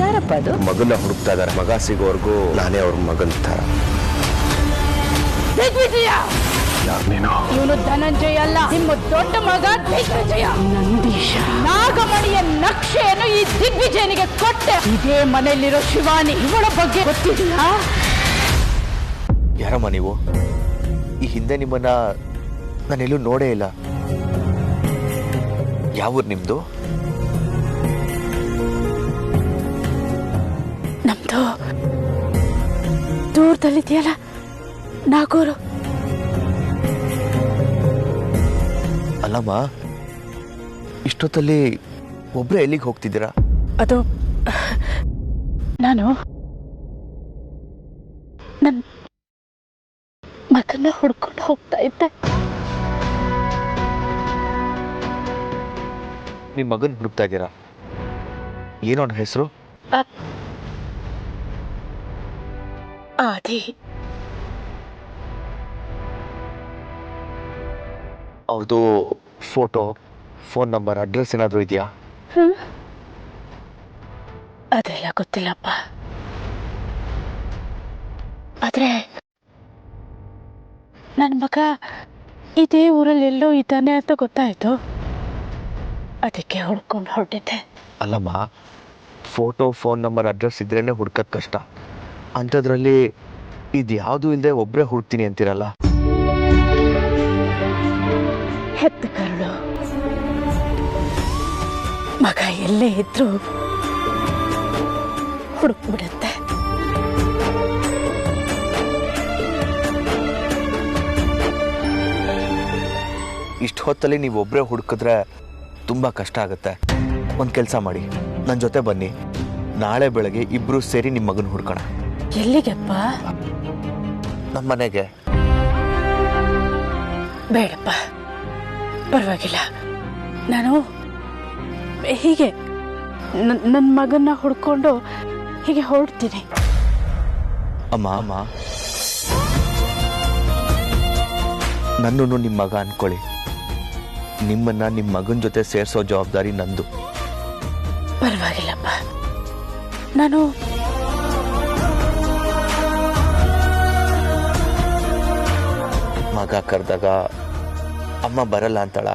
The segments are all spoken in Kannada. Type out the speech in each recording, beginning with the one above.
ಯಾರಪ್ಪ ಅದು? ಮಗನ ಹುಡುಕ್ತಾ ಇದಾರೆ. ಮಗ ಸಿಗೋವರೆಗೂ ನಾನೇ ಅವ್ರ ಮಗನ ತರ. ದಿಗ್ವಿಜಯ, ಇವನು ಧನಂಜಯ ಅಲ್ಲ, ನಿಮ್ಮ ದೊಡ್ಡ ಮಗ ದಿಗ್ವಿಜಯ. ನಂದೀಶ ನಾಗಮಣಿಯ ನಕ್ಷೆಯನ್ನು ಈ ದಿಗ್ವಿಜಯನಿಗೆ ಕೊಟ್ಟೆ. ಇದೇ ಮನೆಯಲ್ಲಿರೋ ಶಿವಾನಿ, ಇವಳ ಬಗ್ಗೆ ಗೊತ್ತಿದೆಯಾ? ಯಾರಮ್ಮ ನೀವು? ಈ ಹಿಂದೆ ನಿಮ್ಮನ್ನ ನಾನೆಲ್ಲೂ ನೋಡೇ ಇಲ್ಲ. ಯಾವೂರು ನಿಮ್ದು? ನಮ್ದು ದೂರದಲ್ಲಿದೆಯಲ್ಲ, ನಾಗೂರು. ಅಲ್ಲಮ್ಮ, ಇಷ್ಟೊತ್ತಲ್ಲಿ ಒಬ್ರೇ ಎಲ್ಲಿಗೆ ಹೋಗ್ತಿದ್ದೀರಾ? ಅದು ನಾನು ನನ್ನ ಮಗನ ಹುಡ್ಕೊಂಡು ಹೋಗ್ತಾ ಇದ್ದೆ. ನಿಮ್ಮ ಮಗನ ಹುಡುಕ್ತಾ ಇದ್ದೀರಾ? ಏನೋ ಅವನ ಹೆಸರು? ಆದಿ. ಅವ್ರದ್ದು ಫೋಟೋ, ಫೋನ್ ನಂಬರ್, ಅಡ್ರೆಸ್ ಏನಾದರೂ ಇದೆಯಾ? ಅದೆಲ್ಲ ಗೊತ್ತಿಲ್ಲಪ್ಪ. ಆದ್ರೆ ನನ್ನ ಮಗ ಇದೇ ಊರಲ್ಲಿ ಎಲ್ಲೋ ಇದ್ದಾನೆ ಅಂತ ಗೊತ್ತಾಯ್ತು. ಅದಕ್ಕೆ ಹುಡ್ಕೊಂಡು ಹೊರಟಿದ್ದೆ. ಅಲ್ಲಮ್ಮ, ಫೋಟೋ, ಫೋನ್ ನಂಬರ್, ಅಡ್ರೆಸ್ ಇದ್ರೇನೆ ಹುಡ್ಕೋದು ಕಷ್ಟ. ಅಂಥದ್ರಲ್ಲಿ ಇದು ಯಾವುದೂ ಇಲ್ಲದೆ ಒಬ್ಬರೇ ಹುಡ್ತೀನಿ ಅಂತೀರಲ್ಲ? ಹೆತ್ತ ಕರುಳು ಮಗ ಎಲ್ಲೇ ಇದ್ರು ಹುಡುಕ್ಬಿಡುತ್ತೆ. ಇಷ್ಟು ಹೊತ್ತಲ್ಲಿ ನೀವು ಒಬ್ಬರೇ ಹುಡುಕಿದ್ರೆ ತುಂಬ ಕಷ್ಟ ಆಗುತ್ತೆ. ಒಂದು ಕೆಲಸ ಮಾಡಿ, ನನ್ನ ಜೊತೆ ಬನ್ನಿ. ನಾಳೆ ಬೆಳಗ್ಗೆ ಇಬ್ಬರು ಸೇರಿ ನಿಮ್ಮ ಮಗನ ಹುಡ್ಕೋಣ. ಎಲ್ಲಿಗೆಪ್ಪ? ನಮ್ಮ ಮನೆಗೆ. ಬೇಡಪ್ಪ, ಪರವಾಗಿಲ್ಲ. ನಾನು ಹೀಗೆ ನನ್ನ ಮಗನ್ನ ಹುಡ್ಕೊಂಡು ಹೀಗೆ ಹೊರಡ್ತೀನಿ. ಅಮ್ಮ, ನನ್ನನ್ನು ನಿಮ್ಮ ಮಗ ಅನ್ಕೊಳ್ಳಿ. ನಿಮ್ಮನ್ನ ನಿಮ್ಮ ಮಗನ ಜೊತೆ ಸೇರಿಸೋ ಜವಾಬ್ದಾರಿ ನಂದು. ಪರವಾಗಿಲ್ಲಪ್ಪ, ನಾನು ಮಗ ಕರೆದಾಗ ಅಮ್ಮ ಬರಲ್ಲ ಅಂತಾಳ?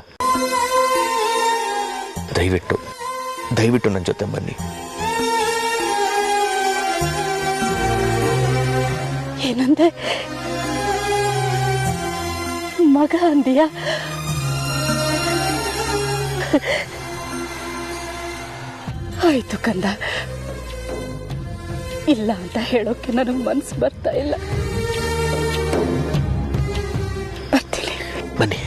ದಯವಿಟ್ಟು ನನ್ನ ಜೊತೆ ಬನ್ನಿ. ಏನಂದೆ? ಮಗ ಅಂದಿಯಾ? ಆಯ್ತು ಕಂದ, ಇಲ್ಲ ಅಂತ ಹೇಳೋಕೆ ನನಗೆ ಮನಸ್ಸು ಬರ್ತಾ ಇಲ್ಲ. ಬರ್ತೀನಿ. ಬನ್ನಿ.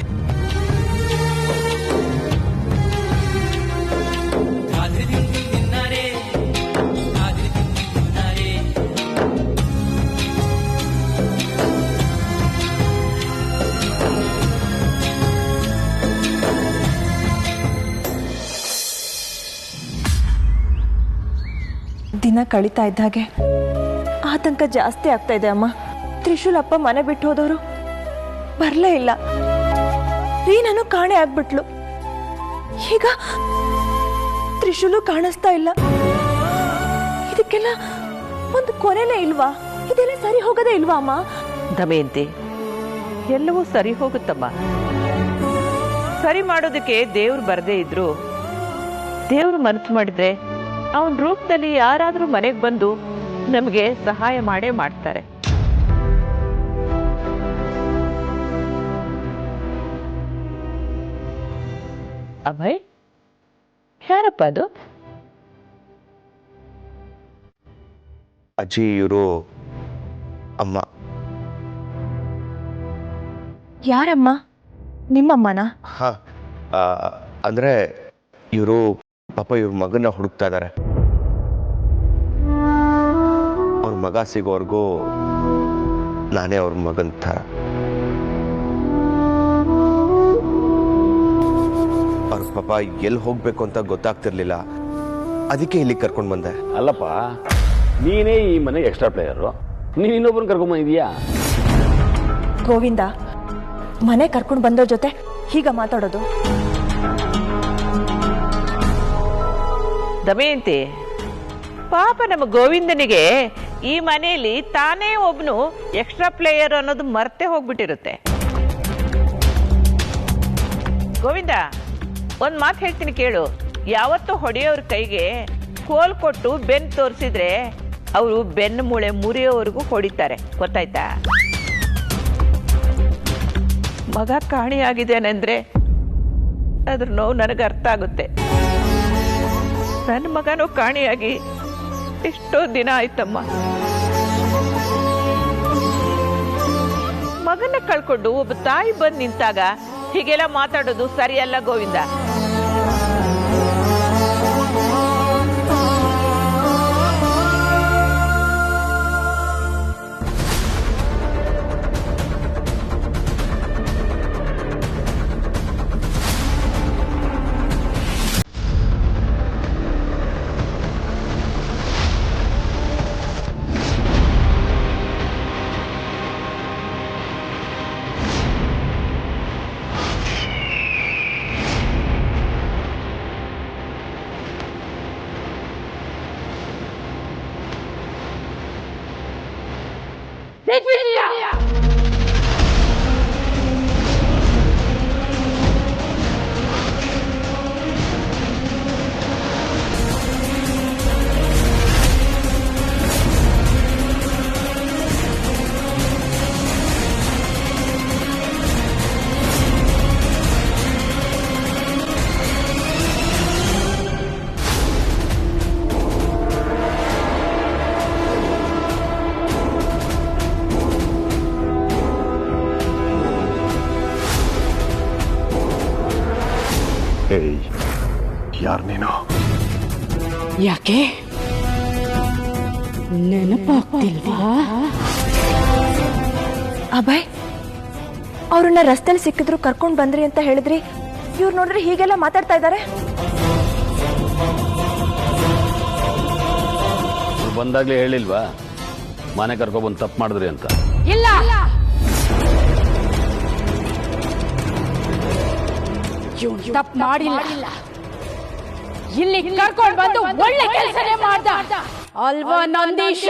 ದಿನ ಕಳೀತಾ ಇದ್ದ ಹಾಗೆ ಆತಂಕ ಜಾಸ್ತಿ ಆಗ್ತಾ ಇದೆ ಅಮ್ಮ. ತ್ರಿಶೂಲ್ ಅಪ್ಪ ಮನೆ ಬಿಟ್ಟು ಹೋದವರು ಬರಲೇ ಇಲ್ಲ. ರೀನಾನು ಕಾಣೆ ಆಗ್ಬಿಟ್ಲು. ಈಗ ತ್ರಿಶೂಲು ಕಾಣಿಸ್ತಾ ಇಲ್ಲ. ಇದಕ್ಕೆಲ್ಲ ಒಂದು ಕೊನೆನೇ ಇಲ್ವಾ? ಇದೆಲ್ಲ ಸರಿ ಹೋಗದೇ ಇಲ್ವಾ ಅಮ್ಮ? ದಮಯಂತಿ, ಎಲ್ಲವೂ ಸರಿ ಹೋಗುತ್ತಮ್ಮ. ಸರಿ ಮಾಡೋದಕ್ಕೆ ದೇವ್ರು ಬರದೇ ಇದ್ರು, ದೇವ್ರು ಮನಸ್ಸು ಮಾಡಿದ್ರೆ ಅವನ ರೂಪದಲ್ಲಿ ಯಾರಾದರೂ ಮನೆಗೆ ಬಂದು ನಮಗೆ ಸಹಾಯ ಮಾಡೇ ಮಾಡ್ತಾರೆ. ಅಭಯ್, ಯಾರಪ್ಪ ಅದು? ಅಜ್ಜಿ, ಇವರು ಅಮ್ಮ. ಯಾರಮ್ಮ? ನಿಮ್ಮಮ್ಮನ? ಹಾ, ಅಂದ್ರೆ ಇವರು ಪಾಪ ಇವ್ರ ಮಗನ ಹುಡುಕ್ತಾ ಇದ್ದಾರೆ. ಅವ್ರ ಮಗ ಸಿಗೋವರೆಗೂ ನಾನೇ ಅವ್ರ ಮಗನ ಥರ. ಅವ್ರ ಪಾಪ ಎಲ್ಲಿ ಹೋಗ್ಬೇಕು ಅಂತ ಗೊತ್ತಾಗ್ತಿರ್ಲಿಲ್ಲ. ಅದಕ್ಕೆ ಇಲ್ಲಿಗೆ ಕರ್ಕೊಂಡು ಬಂದೆ. ಅಲ್ಲಪ್ಪ, ನೀನೇ ಈ ಮನೆ ಎಕ್ಸ್ಟ್ರಾ ಪ್ಲೇಯರು, ನೀನು ಇನ್ನೊಬ್ಬರನ್ನ ಕರ್ಕೊಂಡ್ ಬಂದಿದ್ಯಾ? ಗೋವಿಂದ, ಮನೆ ಕರ್ಕೊಂಡು ಬಂದವ್ರ ಜೊತೆ ಹೀಗ ಮಾತಾಡೋದು? ದಮಯಂತಿ, ಪಾಪ ನಮ್ಮ ಗೋವಿಂದನಿಗೆ ಈ ಮನೆಯಲ್ಲಿ ತಾನೇ ಒಬ್ನು ಎಕ್ಸ್ಟ್ರಾ ಪ್ಲೇಯರ್ ಅನ್ನೋದು ಮರ್ತೆ ಹೋಗ್ಬಿಟ್ಟಿರುತ್ತೆ. ಗೋವಿಂದ, ಒಂದ್ ಮಾತು ಹೇಳ್ತೀನಿ ಕೇಳು. ಯಾವತ್ತೂ ಹೊಡೆಯೋರ ಕೈಗೆ ಕೋಲ್ ಕೊಟ್ಟು ಬೆನ್ನು ತೋರಿಸಿದ್ರೆ ಅವರು ಬೆನ್ನು ಮೂಳೆ ಮುರಿಯೋವರೆಗೂ ಹೊಡಿತಾರೆ, ಗೊತ್ತಾಯ್ತಾ? ಮಗ ಕಾಣಿಯಾಗಿದ್ದೇನೆಂದ್ರೆ ಅದ್ರ ನೋವು ನನಗೆ ಅರ್ಥ ಆಗುತ್ತೆ. ನನ್ನ ಮಗನೂ ಕಾಣಿಯಾಗಿ ಎಷ್ಟೋ ದಿನ ಆಯ್ತಮ್ಮ. ಮಗನ ಕಳ್ಕೊಂಡು ಒಬ್ಬ ತಾಯಿ ಬಂದು ನಿಂತಾಗ ಹೀಗೆಲ್ಲ ಮಾತಾಡೋದು ಸರಿಯಲ್ಲ ಗೋವಿಂದ. ಯಾರು ನೀನು? ಯಾಕೆ ನೆನಪಾಗ್ತಿಲ್ವಾ? ಅಭಯ್, ಅವ್ರನ್ನ ರಸ್ತೆಯಲ್ಲಿ ಸಿಕ್ಕಿದ್ರು ಕರ್ಕೊಂಡು ಬಂದ್ರಿ ಅಂತ ಹೇಳಿದ್ರಿ. ಇವ್ರು ನೋಡ್ರಿ ಹೀಗೆಲ್ಲ ಮಾತಾಡ್ತಾ ಇದ್ದಾರೆ. ಬಂದಾಗ್ಲೇ ಹೇಳಿಲ್ವಾ ಮನೆ ಕರ್ಕೊಬಂದು ತಪ್ಪು ಮಾಡಿದ್ರಿ ಅಂತ? ಇಲ್ಲ, ತಪ್ಪು ಮಾಡಿಲ್ಲ. ಇಲ್ಲಿ ಕರ್ಕೊಂಡು ಬಂದು ಒಳ್ಳೆ ಕೆಲಸನೇ ಮಾಡ್ದ ಅಲ್ವಾ ನಂದೀಶ?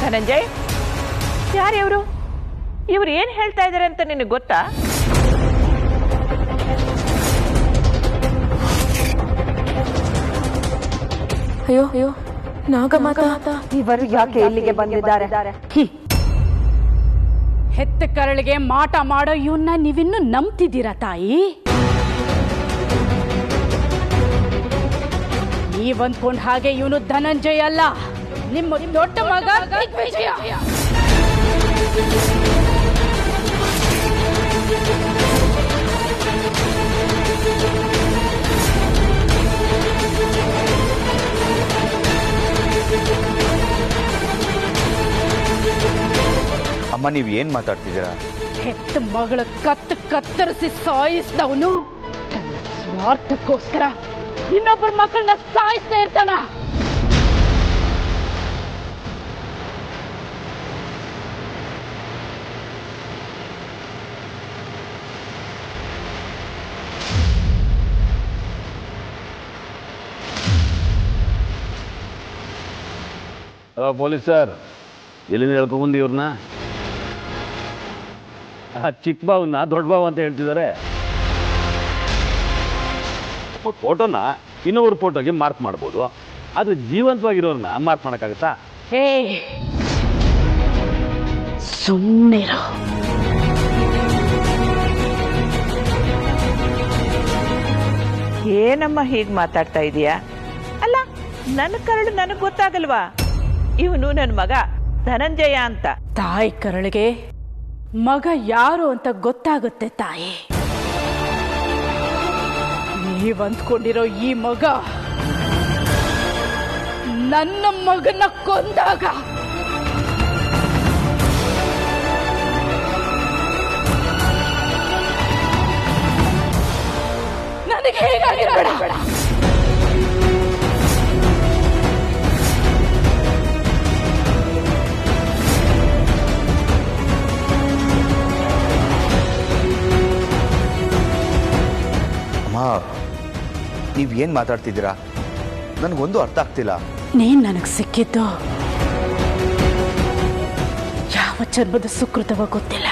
ಧನಂಜಯ್, ಯಾರು ಇವರು? ಇವ್ರು ಏನ್ ಹೇಳ್ತಾ ಇದಾರೆ ಅಂತ ನಿನಗೆ ಗೊತ್ತಾ? ಅಯ್ಯೋ ಅಯ್ಯೋ, ನಾಗಮಾತಾ ಇವರು ಯಾಕೆ ಇಲ್ಲಿಗೆ ಬಂದಿದ್ದಾರೆ? ಹೆತ್ತ ಕರಳಿಗೆ ಮಾಟ ಮಾಡೋ ಇವನ್ನ ನೀವಿನ್ನು ನಂಬ್ತಿದ್ದೀರಾ ತಾಯಿ? ನೀವಂದ್ಕೊಂಡ್ ಹಾಗೆ ಇವನು ಧನಂಜಯ ಅಲ್ಲ, ನಿಮ್ಮ ದೊಡ್ಡ ಮಗ ದಿಗ್ವಿಜಯ. ಅಮ್ಮ, ನೀವು ಏನ್ ಮಾತಾಡ್ತಿದ್ದೀರಾ? ಹೆತ್ತ ಮಗಳ ಕತ್ತರಿಸಿ ಸಾಯಿಸಿದವನು ತನ್ನ ಸ್ವಾರ್ಥಕ್ಕೋಸ್ಕರ ಇನ್ನೊಬ್ಬರ ಮಕ್ಕಳನ್ನ ಸಾಯಿಸ್ತಾ ಇರ್ತಾನ. ಪೊಲೀಸ್ ಸರ್, ಎಲ್ಲಿಂದ ಹೇಳ್ಕೊಂಡ್ಬಂದು ಇವ್ರನ್ನ? ಚಿಕ್ಕ ಬಾವನ್ನ ದೊಡ್ಡ ಬಾವ ಅಂತ ಹೇಳ್ತಿದ್ದಾರೆ. ಫೋಟೋನ ಇನ್ನೊಬ್ರ ಫೋಟೋಗೆ ಮಾರ್ಕ್ ಮಾಡ್ಬೋದು, ಅದು ಜೀವಂತವಾಗಿರೋರನ್ನ ಮಾರ್ಕ್ ಮಾಡೋಕ್ಕಾಗತ್ತಾ? ಹೇ, ಸುಮ್ಮನಿರು. ಏನಮ್ಮ ಹೀಗೆ ಮಾತಾಡ್ತಾ ಇದೀಯಾ? ಅಲ್ಲ, ನನ್ನ ಕರಳು ನನಗೆ ಗೊತ್ತಾಗಲ್ವಾ? ಇವನು ನನ್ನ ಮಗ ಧನಂಜಯ ಅಂತ. ತಾಯಿ ಕರಳಿಗೆ ಮಗ ಯಾರು ಅಂತ ಗೊತ್ತಾಗುತ್ತೆ ತಾಯಿ. ನೀವಂದ್ಕೊಂಡಿರೋ ಈ ಮಗ ನನ್ನ ಮಗನ ಕೊಂದಾಗ ನನಗೆ ಹೇಗಾಗಿರಬೇಡ. ಅಮ್ಮ ನೀವೇನು ಮಾತಾಡ್ತಿದ್ದೀರಾ? ನನಗೊಂದು ಅರ್ಥ ಆಗ್ತಿಲ್ಲ. ನೀನ್ ನನಗೆ ಸಿಕ್ಕಿದ್ದು ಯಾವ ಜನ್ಮದ ಸುಕೃತವ ಗೊತ್ತಿಲ್ಲ.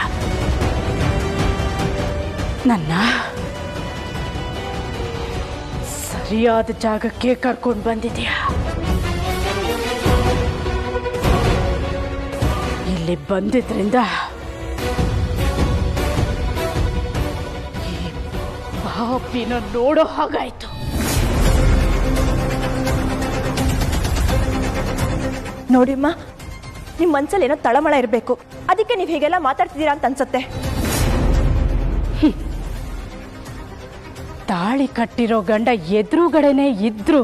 ನನ್ನ ಸರಿಯಾದ ಜಾಗಕ್ಕೆ ಕರ್ಕೊಂಡು ಬಂದಿದ್ಯಾ. ಇಲ್ಲಿ ಬಂದಿದ್ರಿಂದ ಈ ಪಾಪಿನ ನೋಡೋ ಹಾಗಾಯ್ತು. ನೋಡಿಮ್ಮ, ನಿಮ್ಮ ಮನ್ಸಲ್ಲಿ ಏನೋ ತಳಮಳ ಇರಬೇಕು, ಅದಕ್ಕೆ ನೀವು ಹೀಗೆಲ್ಲ ಮಾತಾಡ್ತಿದ್ದೀರಾ ಅಂತ ಅನ್ಸತ್ತೆ. ತಾಳಿ ಕಟ್ಟಿರೋ ಗಂಡ ಎದುರುಗಡೆನೆ ಇದ್ರು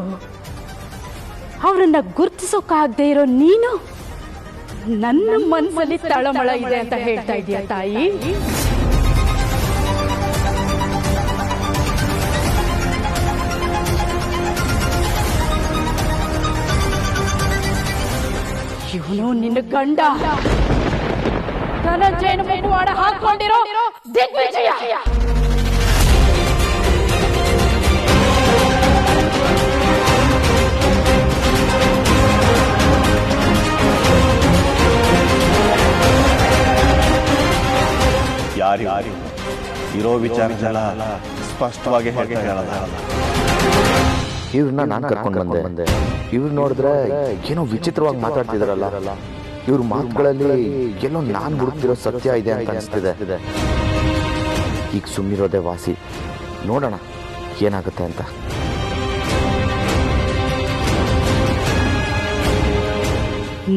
ಅವರನ್ನ ಗುರ್ತಿಸೋಕಾಗದೆ ಇರೋ ನೀನು ನನ್ನ ಮನಸ್ಸಲ್ಲಿ ತಳಮಳ ಇದೆ ಅಂತ ಹೇಳ್ತಾ ಇದೀಯ ತಾಯಿ. ಇವನು ನಿನ್ನ ಗಂಡ ಧನಂಜಯನ ಮುಖವಾಡ ಹಾಕೊಂಡಿರೋ ದಿಗ್ವಿಜಯ. ಯಾರು ಇರೋ ವಿಚಾರದಲ್ಲ ಸ್ಪಷ್ಟವಾಗಿ ಹೇಳ್ತಾ ಇರಲ್ಲ. ಇವ್ರನ್ನ ನಾನು ಕರ್ಕೊಂಡು ಬಂದೆ. ಇವ್ರು ನೋಡಿದ್ರೆ ಏನೋ ವಿಚಿತ್ರವಾಗಿ ಮಾತಾಡ್ತಿದಾರಲ್ಲ. ಇವ್ರ ಮಾತುಗಳಲ್ಲಿ ಎಲ್ಲೋ ನಾನು ಹುಡುಕ್ತಿರೋ ಸತ್ಯ ಇದೆ ಅಂತ ಅನಿಸ್ತಿದೆ. ಈಗ ಸುಮ್ಮನಿರೋದೇ ವಾಸಿ. ನೋಡೋಣ ಏನಾಗುತ್ತೆ ಅಂತ.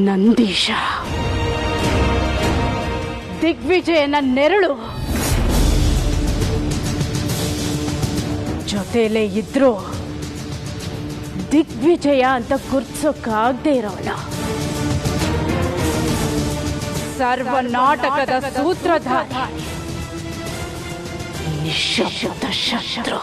ನಂದೀಶ ದಿಗ್ವಿಜಯನ ನೆರಳು ಜೊತೆಲೇ ಇದ್ರು ದಿಗ್ವಿಜಯ ಅಂತ ಗುರ್ತಿಸೋಕಾಗದೆ ಇರೋಣ ಸರ್ವ ನಾಟಕದ ಸೂತ್ರಧಾರ ನಿಶ್ಶಬ್ದ ಶತ್ರು.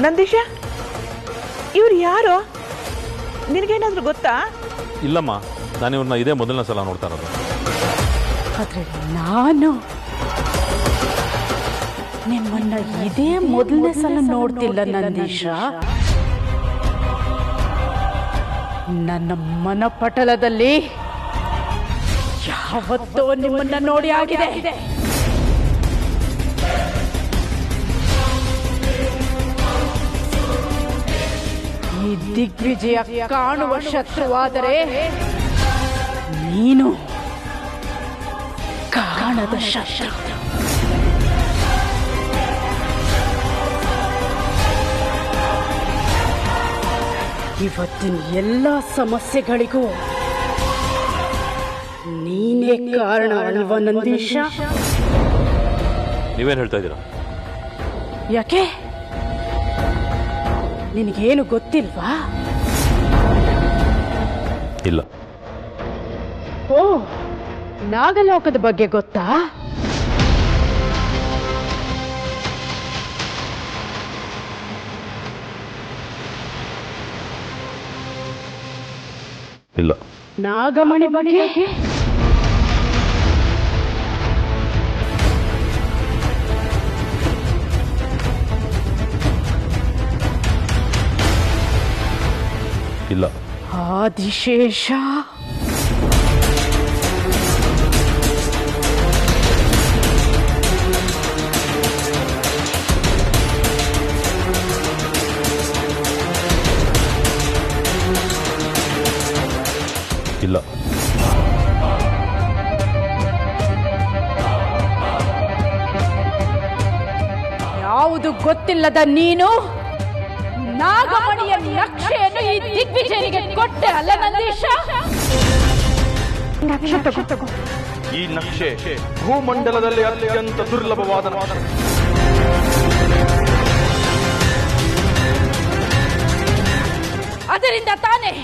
ನಂದೀಶ, ಇವ್ರು ಯಾರು? ನಿನಗೇನಾದ್ರೂ ಗೊತ್ತಾ? ಇಲ್ಲಮ್ಮ, ನಾನು ಇವ್ರನ್ನ ಇದೇ ಮೊದಲನೇ ಸಲ ನೋಡ್ತಾ ಇರೋದು. ಆದ್ರೆ ನಾನು ನಿಮ್ಮನ್ನ ಇದೇ ಮೊದಲನೇ ಸಲ ನೋಡ್ತಿಲ್ಲ ನಂದೀಶ. ನನ್ನ ಮನಪಟಲದಲ್ಲಿ ಯಾವತ್ತೋ ನಿಮ್ಮನ್ನ ನೋಡಿ ಆಗಿದೆ. ಈ ದಿಗ್ವಿಜಯ ಕಾಣುವ ಶತ್ರುವಾದರೆ ನೀನು ಕಾಣದ ಶತ್ರು. ಇವತ್ತಿನ ಎಲ್ಲ ಸಮಸ್ಯೆಗಳಿಗೂ ನೀನೇ ಕಾರಣ ಅಲ್ವಾ ನಂದೀಶ? ನೀವೇನು ಹೇಳ್ತಾ ಇದ್ದೀರಾ? ಯಾಕೆ ನಿನಗೇನು ಗೊತ್ತಿಲ್ವಾ? ಇಲ್ಲ. ಓ, ನಾಗಲೋಕದ ಬಗ್ಗೆ ಗೊತ್ತಾ? ಇಲ್ಲ. ನಾಗಮಣಿ ಬಗ್ಗೆ? ಇಲ್ಲ. ಆದಿಶೇಷ? ಇಲ್ಲ. ಯಾವುದು ಗೊತ್ತಿಲ್ಲದ ನೀನು ನಾಗಮಣಿಯ ನಕ್ಷೆಯನ್ನು ಈ ದಿಗ್ವಿಜಯನಿಗೆ ಕೊಟ್ಟೆ ಅಲ್ಲ ನಂದೀಶ? ಈ ನಕ್ಷೆ ಭೂಮಂಡಲದಲ್ಲಿ ಅತ್ಯಂತ ದುರ್ಲಭವಾದ ನಕ್ಷೆ. ಅದರಿಂದ ತಾನೇ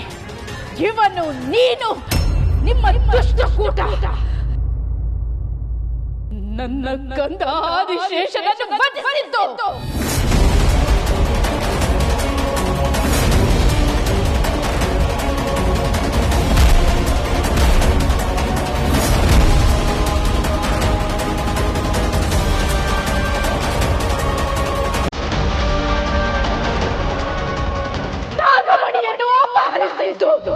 ಇವನು ನೀನು ನಿಮ್ಮ ದುಷ್ಟಕೂಟ ನನ್ನ ಗಂಧ ಆದಿಶೇಷನನ್ನು ವಧಿಸಿದ್ದು. ಹೌದು.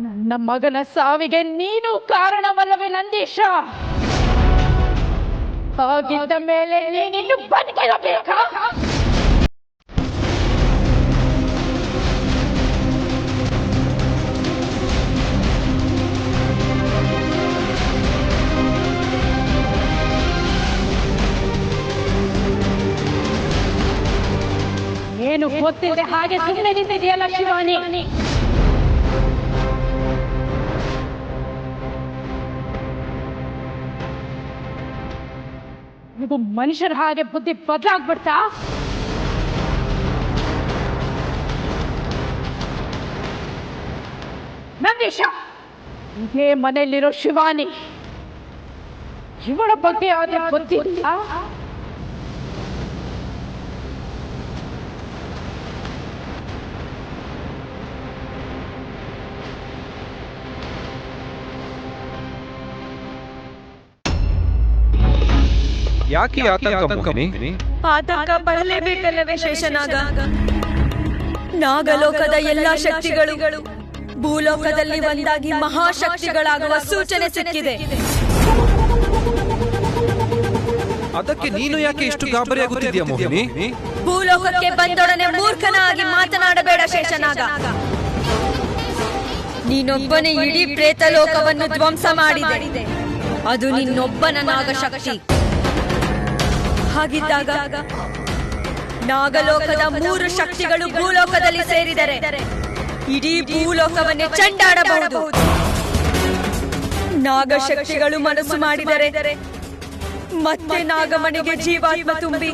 ನನ್ನ ಮಗನ ಸಾವಿಗೆ ನೀನು ಕಾರಣವಲ್ಲವೇ ನಂದೀಶ? ಹಾಗಿದ್ದ ಮೇಲೆ ನೀನಿನ್ನು ಬದುಕಿರಬೇಕಾ? ಏನು ಗೊತ್ತಿದೆ ಹಾಗೆ ಸುಮ್ಮನೆ ನಿಂತಿದೆಯಲ್ಲ ಶಿವಾನಿ? ನೀವು ಮನುಷ್ಯರ ಹಾಗೆ ಬುದ್ಧಿ ಬದಲಾಗ್ಬಿಡ್ತಾ? ನಂದೀಶ, ಇದೇ ಮನೆಯಲ್ಲಿರೋ ಶಿವಾನಿ, ಇವಳ ಬಗ್ಗೆ ಆದ್ರೆ ಗೊತ್ತಿಲ್ಲ. ಯಾಕೆ ಆತಂಕ ಮೋಹಿನಿ? ಆತಂಕ ಪಡಲೇಬೇಕಲ್ಲವೇ ಶೇಷನಾಗ? ನಾಗಲೋಕದ ಎಲ್ಲಾ ಶಕ್ತಿಗಳು ಭೂಲೋಕದಲ್ಲಿ ಒಂದಾಗಿ ಮಹಾಶಕ್ತಿಗಳಾಗುವ ಸೂಚನೆ ಸಿಕ್ಕಿದೆ. ಅದಕ್ಕೆ ನೀನು ಯಾಕೆ ಇಷ್ಟು ಗಾಬರಿಯಾಗುತ್ತಿದ್ದೀಯ ಮೋಹಿನಿ? ಭೂಲೋಕಕ್ಕೆ ಬಂದೊಡನೆ ಮೂರ್ಖನಾಗಿ ಮಾತನಾಡಬೇಡ ಶೇಷನಾಗ. ನೀನೊಬ್ಬನೇ ಇಡೀ ಪ್ರೇತಲೋಕವನ್ನು ಧ್ವಂಸ ಮಾಡಿದೆ. ಅದು ನಿನ್ನೊಬ್ಬನ ನಾಗಶಕ್ತಿ. ಹಾಗಿದ್ದಾಗ ನಾಗಲೋಕದ 3 ಶಕ್ತಿಗಳು ಭೂಲೋಕದಲ್ಲಿ ಸೇರಿದರೆ ಇಡೀ ಭೂಲೋಕವನ್ನೇ ಚೆಂಡಾಡಬಹುದು. ನಾಗಶಕ್ತಿಗಳು ಮನಸ್ಸು ಮಾಡಿದರೆ ಮತ್ತೆ ನಾಗಮಣಿಗೆ ಜೀವಾತ್ಮ ತುಂಬಿ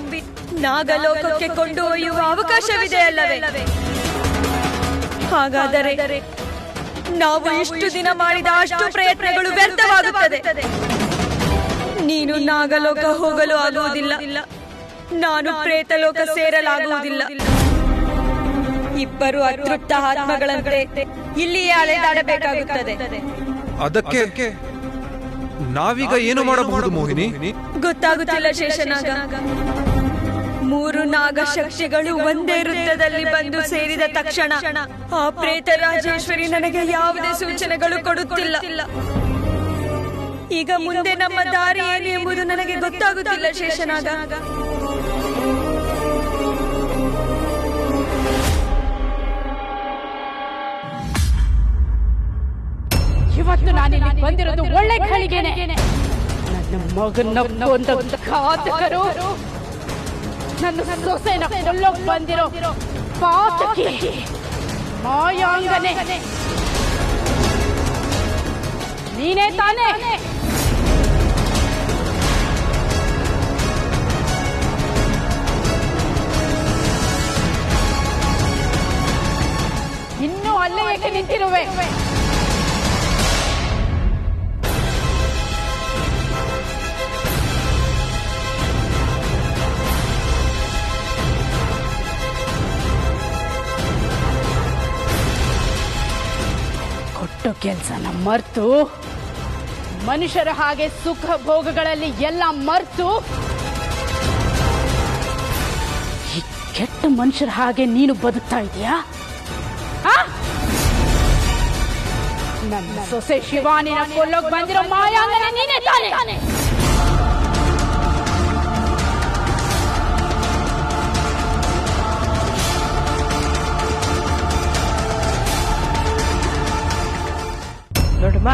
ನಾಗಲೋಕಕ್ಕೆ ಕೊಂಡೊಯ್ಯುವ ಅವಕಾಶವಿದೆ ಅಲ್ಲವೇ? ಹಾಗಾದರೆ ನಾವು ಇಷ್ಟು ದಿನ ಮಾಡಿದ ಅಷ್ಟು ಪ್ರಯತ್ನಗಳು ವ್ಯರ್ಥವಾಗುತ್ತದೆ. ನೀನು ನಾಗಲೋಕ ಹೋಗಲು ಆಗುವುದಿಲ್ಲ, ನಾನು ಪ್ರೇತಲೋಕ ಸೇರಲಾಗುವುದಿಲ್ಲ. ಇಬ್ಬರು ಅತೃಪ್ತ ಆತ್ಮಗಳಂತೆ ಇಲ್ಲಿಯೇ ಅಲೆದಾಡಬೇಕಾಗುತ್ತದೆ. ಅದಕ್ಕೆ ನಾವೀಗ ಏನು ಮಾಡಬಹುದು ಮೋಹಿನಿ? ಗೊತ್ತಾಗುತ್ತಿಲ್ಲ ಶೇಷನಾಗ. 3 ನಾಗಶಕ್ತಿಗಳು ಒಂದೇ ವೃತ್ತದಲ್ಲಿ ಬಂದು ಸೇರಿದ ತಕ್ಷಣ ಆ ಪ್ರೇತ ರಾಜೇಶ್ವರಿ ನನಗೆ ಯಾವುದೇ ಸೂಚನೆಗಳು ಕೊಡುತ್ತಿಲ್ಲ. ಈಗ ಮುಂದೆ ನಮ್ಮ ದಾರಿ ಏನು ಎಂಬುದು ನನಗೆ ಗೊತ್ತಾಗುತ್ತಿಲ್ಲ ಶೇಷನಾಗ. ಇವತ್ತು ನಾನಿಲ್ಲಿ ಬಂದಿರೋದು ಒಳ್ಳೆ ಘಳಿಗೆನೆ. ನನ್ನ ಮಗನ ಕೊಂದ ಘಾತಕರು ನನ್ನ ಸೊಸೆನ ಕೊಲ್ಲೋಕ್ ಬಂದಿರೋ ಪಾತಕಿ ಮಾಯಾಂಗನೆ ನೀನೇ ತಾನೇ? ಇನ್ನೂ ಅಲ್ಲೇ ಏಕೆ ನಿಂತಿರುವೆ? ಕೊಟ್ಟು ಕೆಲಸನ ಮರ್ತು ಮನುಷ್ಯರ ಹಾಗೆ ಸುಖ ಭೋಗಗಳಲ್ಲಿ ಎಲ್ಲ ಮರ್ತು ಈ ಕೆಟ್ಟ ಮನುಷ್ಯರ ಹಾಗೆ ನೀನು ಬದುಕ್ತಾ ಇದೀಯಾ? ನನ್ನ ಸೊಸೆ ಶಿವಾನಿನ ಕೊಲ್ಲೋಕ್ ಬಂದಿರೋ ಮಾಯಾಂಗನೆ ನೀನೇ ತಾನೆ? ನೋಡಮ್ಮ,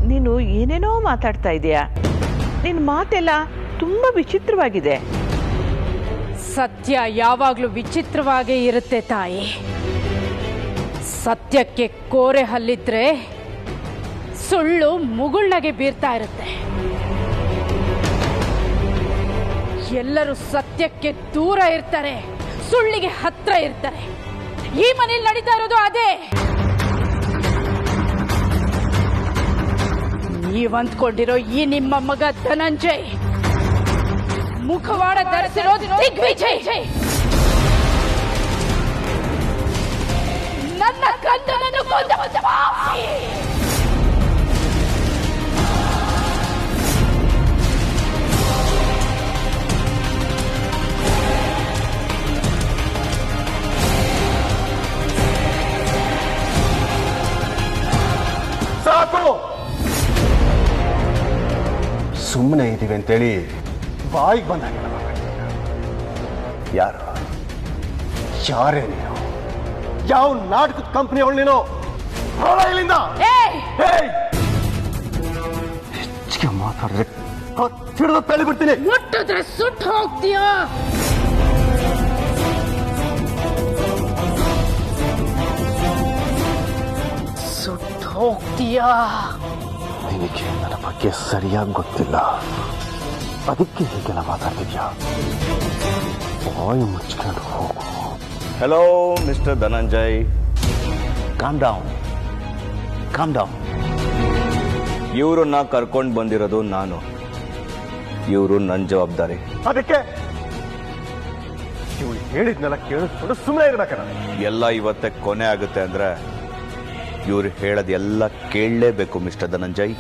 ನೀನು ಏನೇನೋ ಮಾತಾಡ್ತಾ ಇದೀಯಾ. ನಿನ್ನ ಮಾತೆಲ್ಲ ತುಂಬಾ ವಿಚಿತ್ರವಾಗಿದೆ. ಸತ್ಯ ಯಾವಾಗ್ಲೂ ವಿಚಿತ್ರವಾಗೇ ಇರುತ್ತೆ ತಾಯಿ. ಸತ್ಯಕ್ಕೆ ಕೋರೆ ಹಲ್ಲಿದ್ರೆ ಸುಳ್ಳು ಮುಗುಳ್ನಗೆ ಬೀರ್ತಾ ಇರುತ್ತೆ. ಎಲ್ಲರೂ ಸತ್ಯಕ್ಕೆ ದೂರ ಇರ್ತಾರೆ, ಸುಳ್ಳಿಗೆ ಹತ್ರ ಇರ್ತಾರೆ. ಈ ಮನೇಲಿ ನಡೀತಾ ಇರೋದು ಅದೇ. ನೀವಂದ್ಕೊಂಡಿರೋ ಈ ನಿಮ್ಮ ಮಗ ಧನಂಜಯ್ ಮುಖವಾಡ ಧರಿಸಿರೋದು ದಿಗ್ವಿಜಯ್. ನನ್ನ ಕಂದನನ್ನು ಕೊಂದ ಪಾಪಿ. ಸುಮ್ಮನೆ ಇದ್ದೀವಿ ಅಂತೇಳಿ ಬಾಯಿಗೆ ಬಂದಾಗೆಲ್ಲ ಯಾರು ಯಾರೇ ನೀನು? ಯಾವ ನಾಟಕದ ಕಂಪ್ನಿ ಅವಳು ನೀನು? ಇಲ್ಲಿಂದ ಹೆಚ್ಚಿಗೆ ಮಾತಾಡಿದ್ರೆ ಕತ್ತಿಡ್ದು ತಳ್ಳಿ ಬಿಡ್ತೀನಿ. ಮುಟ್ಟಿದ್ರೆ ಸುಟ್ಟು ಹೋಗ್ತೀಯಾ? ಸುಟ್ಟು ಹೋಗ್ತೀಯಾ? ನಿನಗೆ ನನ್ನ ಬಗ್ಗೆ ಸರಿಯಾಗಿ ಗೊತ್ತಿಲ್ಲ, ಅದಕ್ಕೆ ಹೀಗೆಲ್ಲ ಮಾತಾಡ್ತಿದ್ಯಾ? ಬಾಯಿ ಮುಚ್ಕೊಂಡು ಹೋಗು. Hello mister Dhananjay, calm down, calm down. ಇವ್ರನ್ನ ಕರ್ಕೊಂಡು ಬಂದಿರೋದು ನಾನು, ಇವರು ನನ್ನ ಜವಾಬ್ದಾರಿ. ಅದಕ್ಕೆ ಇವಳು ಹೇಳಿದ್ನೆಲ್ಲ ಕೇಳಿಸ್ಕೊಂಡು ಸುಮ್ಮನೆ ಇರ್ಬೇಕಲ್ಲ. ಎಲ್ಲ ಇವತ್ತೇ ಕೊನೆ ಆಗುತ್ತೆ ಅಂದ್ರೆ ಇವ್ರು ಹೇಳೋದೆಲ್ಲ ಕೇಳಲೇಬೇಕು ಮಿಸ್ಟರ್ ಧನಂಜಯ್.